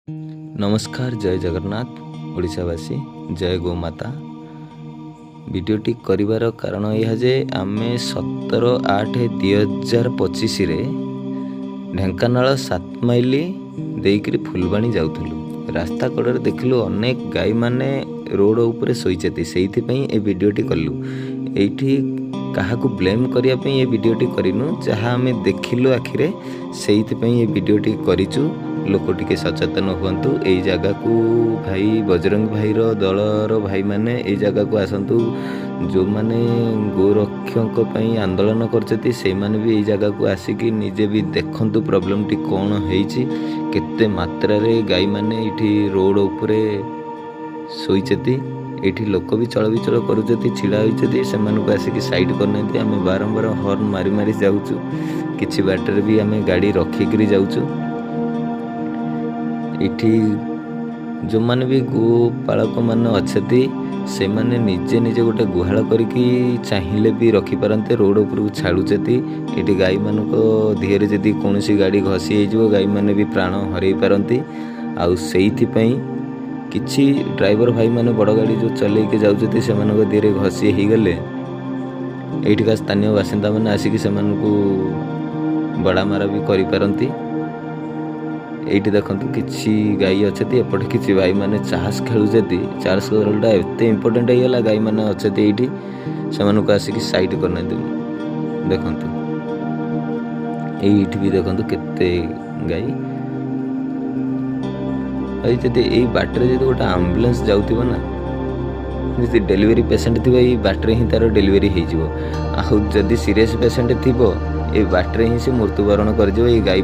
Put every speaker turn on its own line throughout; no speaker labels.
नमस्कार, जय जगन्नाथ ओडिशावासी, जय गोमाता। वीडियोटी करिवार कारण यह जे आमे 17/8/2025 रे ढेंकानाल 7 माइली देकरी फुलबाणी जाउथलु। रास्ता कड़े देखलु अनेक गाई माने रोड उपरे सोईचती, सेइथि पई ए वीडियोटी कलु। एइठी काहाकू ब्लेम करिया पई ए वीडियोटी करिनु, जहा आमे देखिलु आखिरे सेइथि पई ए वीडियोटी करिचु। लोक टिके सचेतन हुअन्तु। एई जगह को भाई बजरंग भाई रो दलर भाई माने एई जगह को आसन्तु। जो माने गोरक्षक पई आंदोलन करचती से माने भी एई जगह को आसिकी निजे भी देखन्तु प्रॉब्लम टी कोन हेइची। केते मात्रा रे गाई माने इठी रोड उपरे सोईचती। एठी लोक भी चल विचल करूचती, छिड़ा होइचती। सेमानकु आसिकी साइड करनेती। आमे बारंबार हॉर्न मारी मारी जाउचु। किछि बाटर भी आमे गाड़ी रखिकरी जाउचु। इठी जो माने भी गो पालक माने अछती से माने निजे निजे गोटे गुहाल करिकी चाहिले भी रखी पारंते। रोड ऊपर को छाड़ुचती। इठी गाई मानको धीरे जदी कोनोसी गाड़ी घसी हे जो गाई माने भी प्राण हरई पारंती। आउ सेइथि पई किछि ड्राइवर भाई माने बड़ गाड़ी जो चले के जाउचती से मानको धीरे घसी हे गले एठिका स्थानीय बासिंदा माने आसिकी से मानको बड़ा मारा भी करि पारंती। एठी देखंतु किछि गाई अछती, एपटे किछि भाई माने चास खेलुचती। चास खेलटा एते इंपोर्टेंट हेला, गाई माने अछती एठी सेमानको आसिकी साइड करने दे। देखंतु एठी भी देखंतु केते गाई आई जदि एई बाटरे जदि गोटा एम्बुलेंस जाउतिबो ना, जदि डिलीवरी पेशेंट थिबो एई बाटरे ही तार डिलीवरी हे जिवो। आ जदि सीरियस पेशेंट थिबो एई बाटरे ही से मृत्युवरण कर जिवो। एई गाई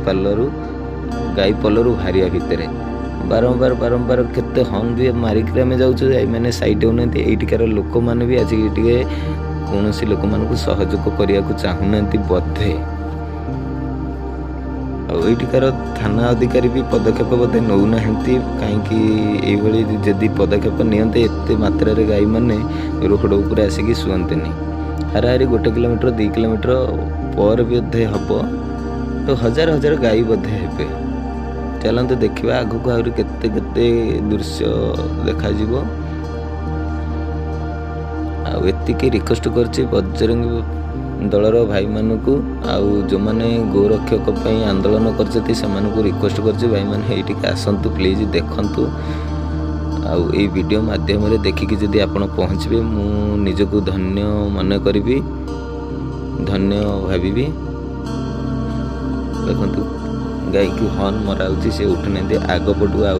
पलरू भारिया भितर बारंबार बारंबार केते हॉर्न भी मारिक आमे जाउछु। गाई माने साइड होनंती। एइटिकार लोक माने भी आज टिके कोनोसी लोक मानकु सहयोग करिया को चाहुनंती बधे। आ एइटिकार थाना अधिकारी भी पदक्षेप बधे नौ नाहंती। काहेकि एई भली जदी पदक्षेप नियंते एते मात्रा रे गाई माने रोड ऊपर आसिकी सुअंतेनी। हाराहारी 1 किलोमीटर 2 किलोमीटर पर बधे हबो तो हजार हजार गाई बधे हेबे। चलते देखा आग को आहरी केते केते दृश्य देखा जीवो। आतिकी रिक्वेस्ट करछि बजरंग दलर भाई मानकु आउ जो माने गोरक्षक पई आंदोलन करछथि सेमानकु रिक्वेस्ट करछि भाई माने एटिके आसंतु, प्लीज देखंतु। आउ ए वीडियो माध्यम रे देखिकि जदि आपण पहुँचबे मु निजको धन्य मन करिवि, धन्य भाविबि। देखंतु गाई की हॉर्न मरा से उठने आग पटू